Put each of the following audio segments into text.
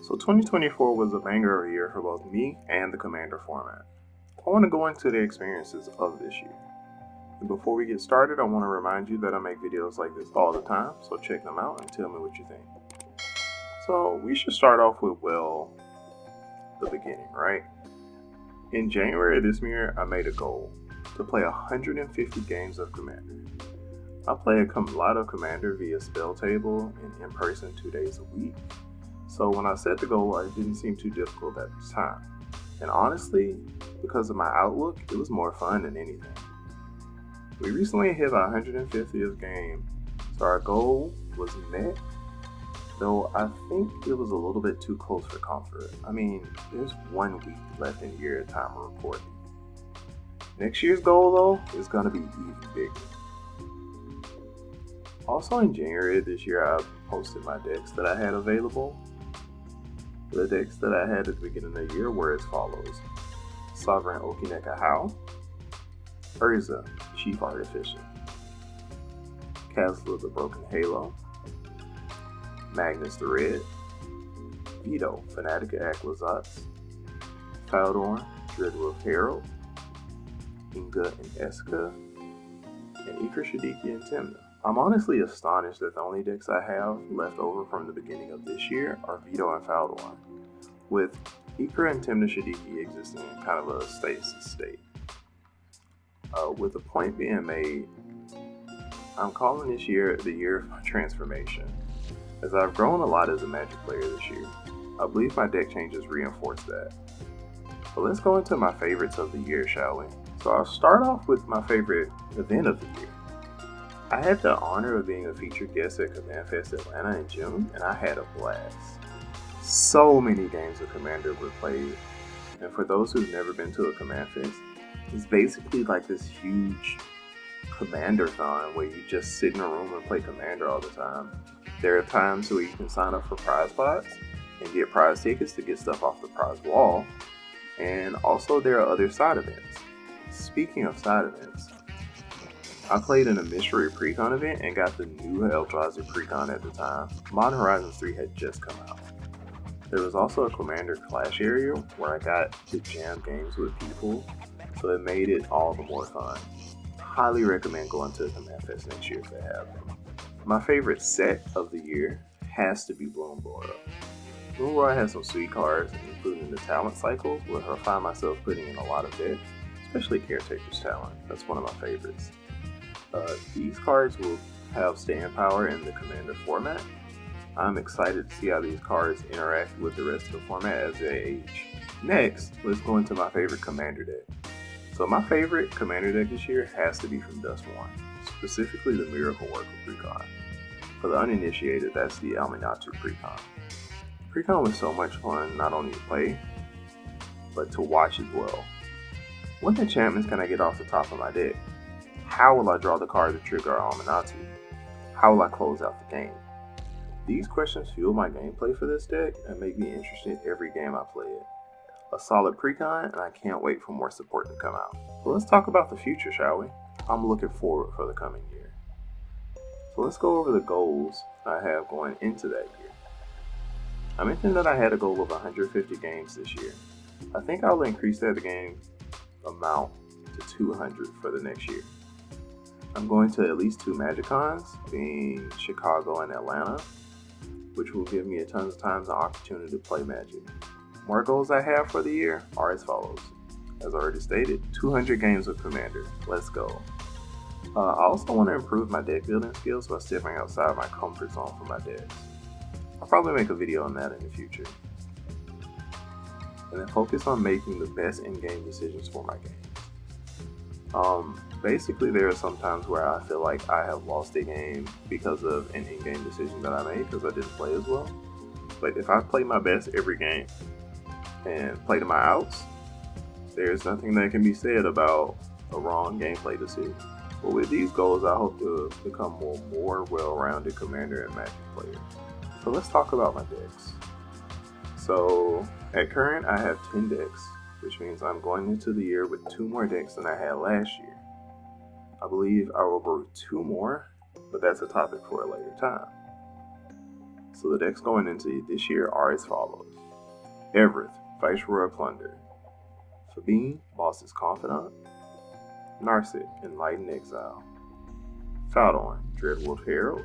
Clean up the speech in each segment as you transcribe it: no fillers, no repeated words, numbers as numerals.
So 2024 was a banger of a year for both me and the Commander format. I want to go into the experiences of this year. And before we get started, I want to remind you that I make videos like this all the time, so check them out and tell me what you think. So we should start off with, the beginning, right? In January of this year, I made a goal to play 150 games of Commander. I play a lot of Commander via spell table and in person 2 days a week. So when I set the goal, it didn't seem too difficult at the time. And honestly, because of my outlook, it was more fun than anything. We recently hit our 150th game, so our goal was met, though I think it was a little bit too close for comfort. I mean, there's 1 week left in the year at time of recording. Next year's goal, though, is going to be even bigger. Also in January of this year, I posted my decks that I had available. The decks that I had at the beginning of the year were as follows: Sovereign Okineka How, Urza, Chief Artificial, Castle of the Broken Halo, Magnus the Red, Vito, Fanatica Aquazats, Faldorn, Dreadwolf Herald, Inga and Eska, and Ikra Shadiki and Timna. I'm honestly astonished that the only decks I have left over from the beginning of this year are Vito and Faldorn, with Ikra and Timna Shadiki existing in kind of a stasis state. With the point being made, I'm calling this year the year of transformation, as I've grown a lot as a Magic player this year. I believe my deck changes reinforce that. But let's go into my favorites of the year, shall we? So I'll start off with my favorite event of the year. I had the honor of being a featured guest at Command Fest Atlanta in June, and I had a blast. So many games of Commander were played, and for those who've never been to a Command Fest, it's basically like this huge Commander-thon where you just sit in a room and play Commander all the time. There are times where you can sign up for prize pots and get prize tickets to get stuff off the prize wall, and also there are other side events. Speaking of side events, I played in a Mystery Precon event and got the new Eldrazi Precon at the time. Modern Horizons 3 had just come out. There was also a Commander Clash area where I got to jam games with people, so it made it all the more fun. Highly recommend going to Command Fest next year if they have them. My favorite set of the year has to be Bloom Royal. Bloom Royal has some sweet cards, including the talent cycles, where I find myself putting in a lot of decks, especially Caretaker's Talent. That's one of my favorites. These cards will have stand power in the Commander format. I'm excited to see how these cards interact with the rest of the format as they age. Next, let's go into my favorite Commander deck. So my favorite Commander deck this year has to be from Dust 1, specifically the Miracle Worker Precon. For the uninitiated, that's the Alminatu Precon. Precon was so much fun not only to play, but to watch as well. What enchantments can I get off the top of my deck? How will I draw the card to trigger Alminatu? How will I close out the game? These questions fuel my gameplay for this deck and make me interested every game I play it. A solid precon, and I can't wait for more support to come out. So let's talk about the future, shall we? I'm looking forward for the coming year. So let's go over the goals I have going into that year. I mentioned that I had a goal of 150 games this year. I think I'll increase that game amount to 200 for the next year. I'm going to at least 2 MagicCons, being Chicago and Atlanta, which will give me a ton of time and opportunity to play Magic. More goals I have for the year are as follows. As already stated, 200 games with Commander. Let's go. I also want to improve my deck building skills by stepping outside my comfort zone for my decks. I'll probably make a video on that in the future. And then focus on making the best in-game decisions for my games. Basically, there are some times where I feel like I have lost a game because of an in-game decision that I made because I didn't play as well. But if I play my best every game and play to my outs, there's nothing that can be said about a wrong gameplay decision. But with these goals, I hope to become more well-rounded Commander and Magic player. So let's talk about my decks. So at current, I have 10 decks, which means I'm going into the year with 2 more decks than I had last year. I believe I will brew 2 more, but that's a topic for a later time. So the decks going into this year are as follows. Everett, Viceroy Plunder. Fabine, Boss's Confidant. Narset, Enlightened Exile. Faldorn, Dreadwolf Herald.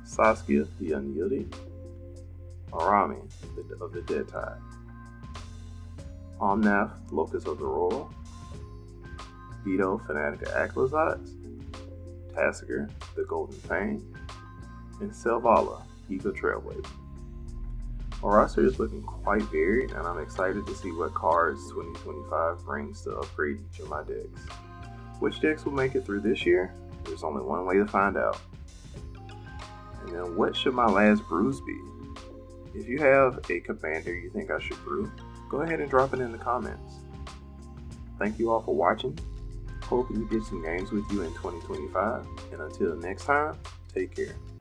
Saskia, the Unyielding. Arami, of the Dead Tide. Omnath, Locust of the Royal. Vito, Fanatica Aclazotz. Tassiger, the Golden Fang. And Selvala, Eagle Trailblazer. Our roster is looking quite varied, and I'm excited to see what cards 2025 brings to upgrade each of my decks. Which decks will make it through this year? There's only one way to find out. And then what should my last brews be? If you have a commander you think I should brew, go ahead and drop it in the comments. Thank you all for watching. Hope you get some games with you in 2025, and until next time, take care.